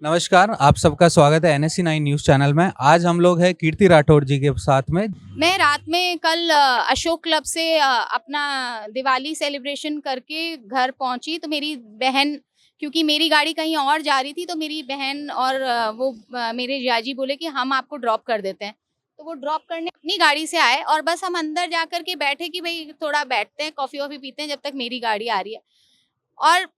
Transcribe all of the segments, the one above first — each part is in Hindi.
नमस्कार, आप सबका स्वागत है NSC 9 न्यूज़ चैनल में। आज हम लोग हैं कीर्ति राठौर जी के साथ में। मैं रात में कल अशोक क्लब से अपना दिवाली सेलिब्रेशन करके घर पहुंची तो मेरी बहन, क्योंकि मेरी गाड़ी कहीं और जा रही थी, तो मेरी बहन और मेरे जियाजी बोले कि हम आपको ड्रॉप कर देते हैं। तो वो ड्रॉप करने अपनी गाड़ी से आए और बस हम अंदर जा कर के बैठे कि भाई थोड़ा बैठते हैं, कॉफ़ी वॉफ़ी पीते हैं जब तक मेरी गाड़ी आ रही है। और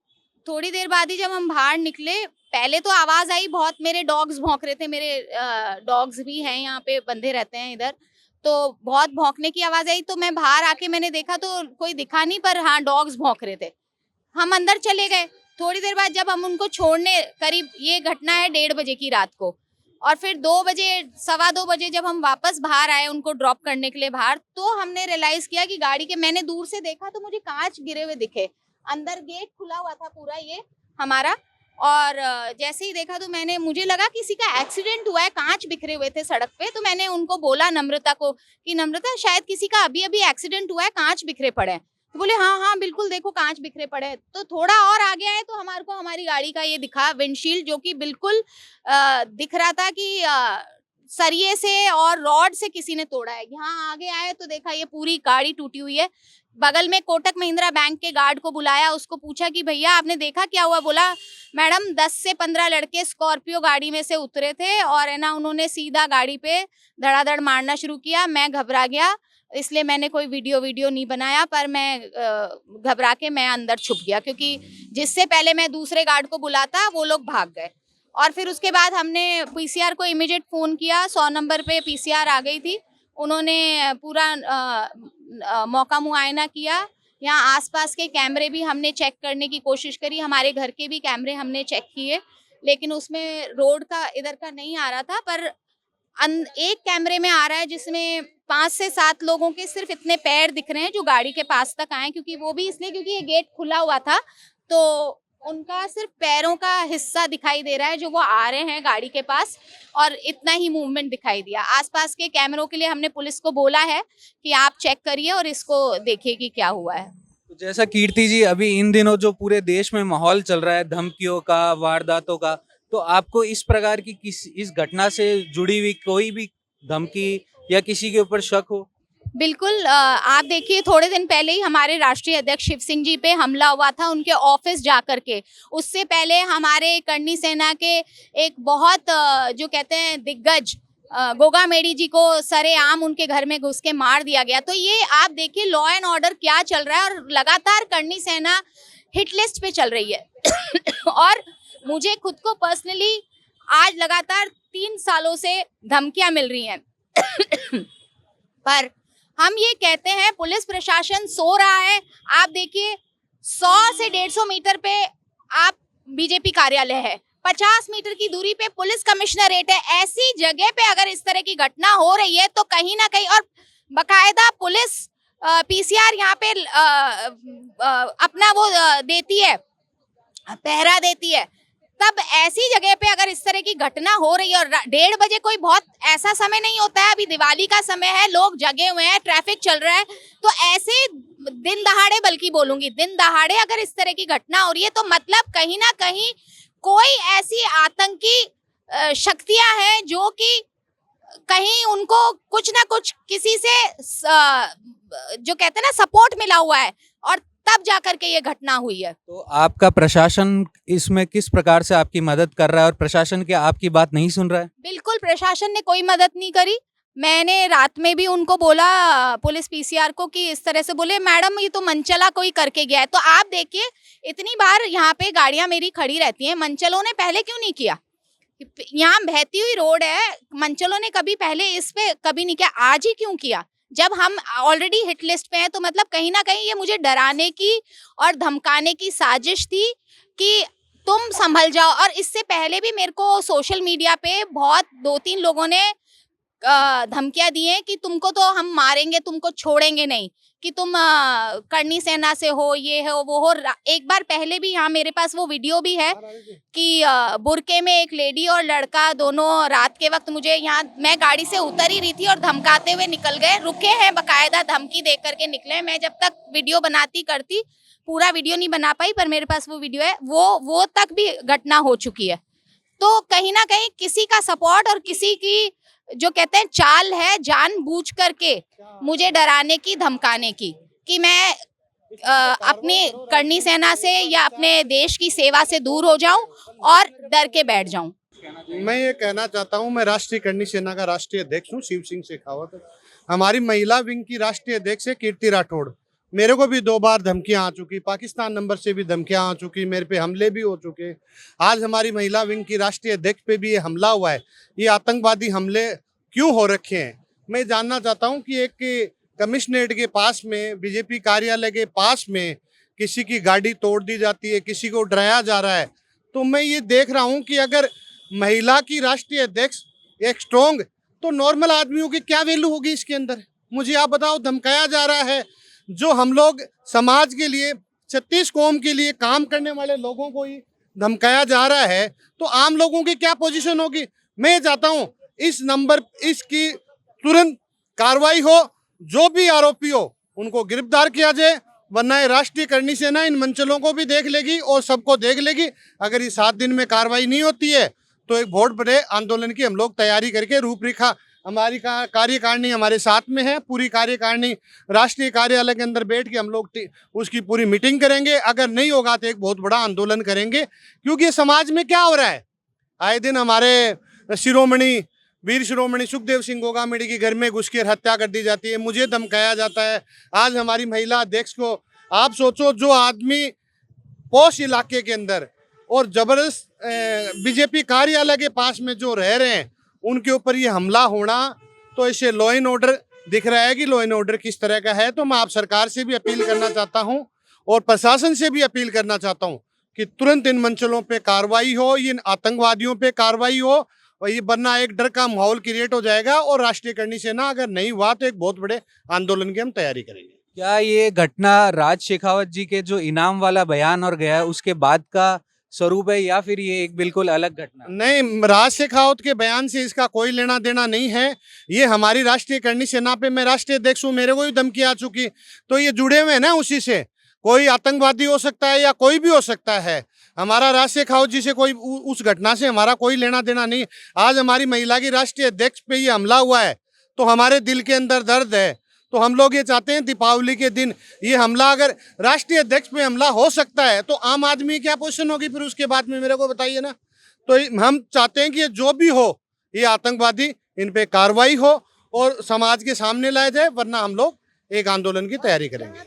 थोड़ी देर बाद ही जब हम बाहर निकले, पहले तो आवाज़ आई बहुत, मेरे डॉग्स भौंक रहे थे। मेरे डॉग्स भी हैं, यहाँ पे बंधे रहते हैं इधर, तो बहुत भौंकने की आवाज़ आई। तो मैं बाहर आके मैंने देखा तो कोई दिखा नहीं, पर हाँ डॉग्स भौंक रहे थे। हम अंदर चले गए। थोड़ी देर बाद जब हम उनको छोड़ने, करीब ये घटना है 1:30 बजे की रात को, और फिर 2 बजे, सवा 2 बजे जब हम वापस बाहर आए उनको ड्रॉप करने के लिए बाहर, तो हमने रियलाइज़ किया कि गाड़ी के, मैंने दूर से देखा तो मुझे काँच गिरे हुए दिखे। अंदर गेट खुला हुआ था पूरा ये हमारा, और जैसे ही देखा तो मुझे लगा किसी का एक्सीडेंट हुआ है, काँच बिखरे हुए थे सड़क पे। तो मैंने उनको बोला, नम्रता को, कि नम्रता शायद किसी का अभी-अभी एक्सीडेंट हुआ है, काँच बिखरे पड़े हैं। तो बोले हाँ, हाँ, बिल्कुल देखो काँच बिखरे पड़े हैं। तो थोड़ा और आगे आए तो हमारे को हमारी गाड़ी का ये दिखा विंडशील्ड, जो कि बिल्कुल दिख रहा था कि सरिये से और रॉड से किसी ने तोड़ा है। यहाँ आगे आए तो देखा ये पूरी गाड़ी टूटी हुई है। बगल में कोटक महिंद्रा बैंक के गार्ड को बुलाया, उसको पूछा कि भैया आपने देखा क्या हुआ? बोला मैडम 10 से 15 लड़के स्कॉर्पियो गाड़ी में से उतरे थे और है ना, उन्होंने सीधा गाड़ी पे धड़ाधड़ मारना शुरू किया। मैं घबरा गया, इसलिए मैंने कोई वीडियो नहीं बनाया, पर मैं घबरा के मैं अंदर छुप गया, क्योंकि जिससे पहले मैं दूसरे गार्ड को बुलाता वो लोग भाग गए। और फिर उसके बाद हमने पीसीआर को इमीडिएट फ़ोन किया, 100 नंबर पे पीसीआर आ गई थी। उन्होंने पूरा मौका मुआयना किया। यहाँ आसपास के कैमरे भी हमने चेक करने की कोशिश करी, हमारे घर के भी कैमरे हमने चेक किए, लेकिन उसमें रोड का, इधर का नहीं आ रहा था। पर एक कैमरे में आ रहा है जिसमें 5 से 7 लोगों के सिर्फ इतने पैर दिख रहे हैं जो गाड़ी के पास तक आए, क्योंकि वो भी इसलिए क्योंकि ये गेट खुला हुआ था, तो उनका सिर्फ पैरों का हिस्सा दिखाई दे रहा है जो वो आ रहे हैं गाड़ी के पास, और इतना ही मूवमेंट दिखाई दिया। आसपास के कैमरों के लिए हमने पुलिस को बोला है कि आप चेक करिए और इसको देखिए कि क्या हुआ है। तो जैसा कीर्ति जी, अभी इन दिनों जो पूरे देश में माहौल चल रहा है धमकियों का, वारदातों का, तो आपको इस प्रकार की इस घटना से जुड़ी हुई कोई भी धमकी या किसी के ऊपर शक हो? बिल्कुल, आप देखिए थोड़े दिन पहले ही हमारे राष्ट्रीय अध्यक्ष शिव सिंह जी पे हमला हुआ था उनके ऑफिस जा कर के। उससे पहले हमारे करनी सेना के एक बहुत जो कहते हैं दिग्गज गोगा मेडी जी को सरेआम उनके घर में घुस के मार दिया गया। तो ये आप देखिए लॉ एंड ऑर्डर क्या चल रहा है, और लगातार करनी सेना हिट लिस्ट पे चल रही है। और मुझे खुद को पर्सनली आज लगातार 3 सालों से धमकियां मिल रही हैं। पर हम ये कहते हैं पुलिस प्रशासन सो रहा है। आप देखिए 100 से 150 मीटर पे आप बीजेपी कार्यालय है, 50 मीटर की दूरी पे पुलिस कमिश्नरेट है। ऐसी जगह पे अगर इस तरह की घटना हो रही है तो कहीं ना कहीं, और बकायदा पुलिस पीसीआर यहाँ पे अपना वो देती है, पहरा देती है, तब ऐसी जगह पे अगर इस तरह की घटना हो रही है, और 1:30 बजे कोई बहुत ऐसा समय नहीं होता है, अभी दिवाली का समय है, लोग जगे हुए हैं, ट्रैफिक चल रहा है, तो ऐसे दिन दहाड़े, बल्कि बोलूंगी दिन दहाड़े अगर इस तरह की घटना हो रही है तो मतलब कहीं ना कहीं कोई ऐसी आतंकी शक्तियां हैं जो कि कहीं उनको कुछ ना कुछ किसी से जो कहते हैं ना सपोर्ट मिला हुआ है, और तब जाकर के ये घटना हुई है। तो आपका प्रशासन इसमें किस प्रकार से आपकी मदद कर रहा है और प्रशासन क्या आपकी बात नहीं सुन रहा है? बिल्कुल, प्रशासन ने कोई मदद नहीं करी। मैंने रात में भी उनको बोला, पुलिस पीसीआर को, कि इस तरह से बोले मैडम ये तो मनचला कोई करके गया है। तो आप देखिए इतनी बार यहाँ पे गाड़ियां मेरी खड़ी रहती हैं, मनचलों ने पहले क्यों नहीं किया? यहाँ बहती हुई रोड है, मनचलों ने कभी पहले इस पे कभी नहीं किया, आज ही क्यों किया? जब हम ऑलरेडी हिट लिस्ट पे हैं, तो मतलब कहीं ना कहीं ये मुझे डराने की और धमकाने की साजिश थी कि तुम संभल जाओ। और इससे पहले भी मेरे को सोशल मीडिया पे बहुत 2-3 लोगों ने धमकियां दी हैं कि तुमको तो हम मारेंगे, तुमको छोड़ेंगे नहीं, कि तुम करनी सेना से हो, ये हो वो हो। एक बार पहले भी यहाँ मेरे पास वो वीडियो भी है कि बुरके में एक लेडी और लड़का दोनों रात के वक्त मुझे, यहाँ मैं गाड़ी से उतर ही रही थी और धमकाते हुए निकल गए, रुके हैं, बकायदा धमकी दे करके निकले। मैं जब तक वीडियो बनाती करती, पूरा वीडियो नहीं बना पाई, पर मेरे पास वो वीडियो है, वो तक भी घटना हो चुकी है। तो कहीं ना कहीं किसी का सपोर्ट और किसी की जो कहते हैं चाल है जानबूझ करके मुझे डराने की धमकाने की, कि मैं अपनी करनी सेना से या अपने देश की सेवा से दूर हो जाऊं और डर के बैठ जाऊं। मैं ये कहना चाहता हूँ, मैं राष्ट्रीय करनी सेना का राष्ट्रीय अध्यक्ष हूँ, शिव सिंह शेखावत। हमारी महिला विंग की राष्ट्रीय अध्यक्ष है कीर्ति राठौड़। मेरे को भी 2 बार धमकियां आ चुकी, पाकिस्तान नंबर से भी धमकियां आ चुकी, मेरे पे हमले भी हो चुके। आज हमारी महिला विंग की राष्ट्रीय अध्यक्ष पे भी ये हमला हुआ है। ये आतंकवादी हमले क्यों हो रखे हैं, मैं जानना चाहता हूँ कि एक कमिश्नरेट के पास में, बीजेपी कार्यालय के पास में किसी की गाड़ी तोड़ दी जाती है, किसी को डराया जा रहा है। तो मैं ये देख रहा हूँ कि अगर महिला की राष्ट्रीय अध्यक्ष एक स्ट्रॉन्ग, तो नॉर्मल आदमियों की क्या वैल्यू होगी इसके अंदर, मुझे आप बताओ। धमकाया जा रहा है, जो हम लोग समाज के लिए 36 कौम के लिए काम करने वाले लोगों को ही धमकाया जा रहा है, तो आम लोगों की क्या पोजीशन होगी। मैं चाहता हूं इसकी तुरंत कार्रवाई हो, जो भी आरोपी हो उनको गिरफ्तार किया जाए, वरना ये राष्ट्रीय करनी सेना इन मंचलों को भी देख लेगी और सबको देख लेगी। अगर ये 7 दिन में कार्रवाई नहीं होती है तो एक बहुत बड़े आंदोलन की हम लोग तैयारी करके रूपरेखा, हमारी कार्यकारिणी हमारे साथ में है, पूरी कार्यकारिणी राष्ट्रीय कार्यालय के अंदर बैठ के हम लोग उसकी पूरी मीटिंग करेंगे। अगर नहीं होगा तो एक बहुत बड़ा आंदोलन करेंगे, क्योंकि ये समाज में क्या हो रहा है। आए दिन हमारे वीर शिरोमणि सुखदेव सिंह गोगामेड़ी के घर में घुस कर हत्या कर दी जाती है, मुझे धमकाया जाता है। आज हमारी महिला अध्यक्ष को, आप सोचो, जो आदमी पौष इलाके के अंदर और जबरदस्त बीजेपी कार्यालय के पास में जो रह रहे हैं, उनके ऊपर ये हमला होना, तो इसे लॉ एंड ऑर्डर दिख रहा है कि लॉ एंड ऑर्डर किस तरह का है। तो मैं आप सरकार से भी अपील करना चाहता हूं और प्रशासन से भी अपील करना चाहता हूं कि तुरंत इन मंचलों पे कार्रवाई हो, इन आतंकवादियों पे कार्रवाई हो, और ये वरना एक डर का माहौल क्रिएट हो जाएगा। और राष्ट्रीय करनी सेना अगर नहीं हुआ तो एक बहुत बड़े आंदोलन की हम तैयारी करेंगे। क्या ये घटना राज शेखावत जी के जो इनाम वाला बयान और गया उसके बाद का स्वरूप है, या फिर ये एक बिल्कुल अलग घटना? नहीं, राज शेखावत के बयान से इसका कोई लेना देना नहीं है। ये हमारी राष्ट्रीय करनी सेना पे, मैं राष्ट्रीय अध्यक्ष हूँ, मेरे को भी धमकी आ चुकी, तो ये जुड़े हुए हैं ना उसी से। कोई आतंकवादी हो सकता है या कोई भी हो सकता है, हमारा राज शेखावत जी से कोई उस घटना से हमारा कोई लेना देना नहीं। आज हमारी महिला की राष्ट्रीय अध्यक्ष पे ये हमला हुआ है तो हमारे दिल के अंदर दर्द है। तो हम लोग ये चाहते हैं दीपावली के दिन ये हमला, अगर राष्ट्रीय अध्यक्ष पे हमला हो सकता है तो आम आदमी की क्या पोजीशन होगी फिर उसके बाद में, मेरे को बताइए ना। तो हम चाहते हैं कि ये जो भी हो, ये आतंकवादी, इन पे कार्रवाई हो और समाज के सामने लाया जाए, वरना हम लोग एक आंदोलन की तैयारी करेंगे।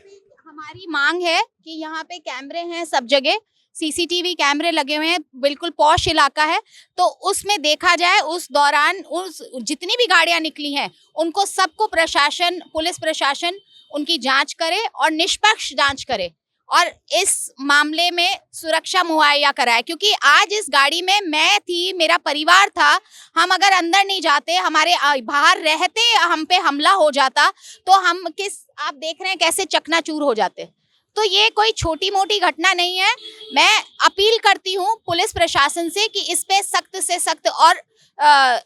हमारी मांग है कि यहाँ पे कैमरे हैं, सब जगह सीसीटीवी कैमरे लगे हुए हैं, बिल्कुल पॉश इलाका है, तो उसमें देखा जाए उस दौरान उस जितनी भी गाड़ियां निकली हैं उनको सबको प्रशासन, पुलिस प्रशासन उनकी जांच करे और निष्पक्ष जांच करे और इस मामले में सुरक्षा मुहैया कराए। क्योंकि आज इस गाड़ी में मैं थी, मेरा परिवार था, हम अगर अंदर नहीं जाते, हमारे बाहर रहते हम पे हमला हो जाता तो हम आप देख रहे हैं कैसे चकनाचूर हो जाते। तो ये कोई छोटी मोटी घटना नहीं है। मैं अपील करती हूँ पुलिस प्रशासन से कि इस पे सख्त से सख्त और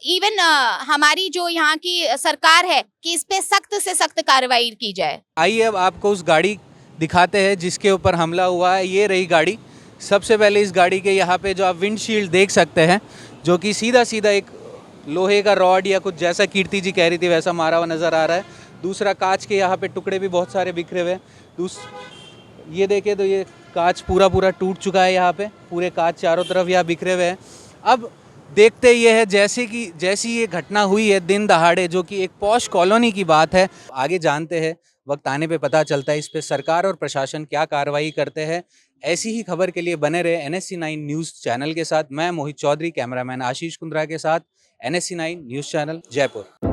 इवन हमारी जो यहाँ की सरकार है कि इस पे सख्त से सख्त कार्रवाई की जाए। आइए अब आपको उस गाड़ी दिखाते हैं जिसके ऊपर हमला हुआ है। ये रही गाड़ी। सबसे पहले इस गाड़ी के यहाँ पे जो आप विंडशील्ड देख सकते हैं, जो कि सीधा सीधा एक लोहे का रॉड या कुछ जैसा कीर्ति जी कह रही थी वैसा मारा हुआ नज़र आ रहा है। दूसरा, कांच के यहाँ पे टुकड़े भी बहुत सारे बिखरे हुए हैं। ये देखें तो ये कांच पूरा टूट चुका है, यहाँ पे पूरे कांच चारों तरफ यहाँ बिखरे हुए हैं। अब देखते ये है जैसी ये घटना हुई है दिन दहाड़े, जो कि एक पॉश कॉलोनी की बात है। आगे जानते हैं, वक्त आने पे पता चलता है इस पे सरकार और प्रशासन क्या कार्रवाई करते हैं। ऐसी ही खबर के लिए बने रहे NSC9 न्यूज़ चैनल के साथ। मैं मोहित चौधरी, कैमरामैन आशीष कुंद्रा के साथ, NSC9 न्यूज़ चैनल, जयपुर।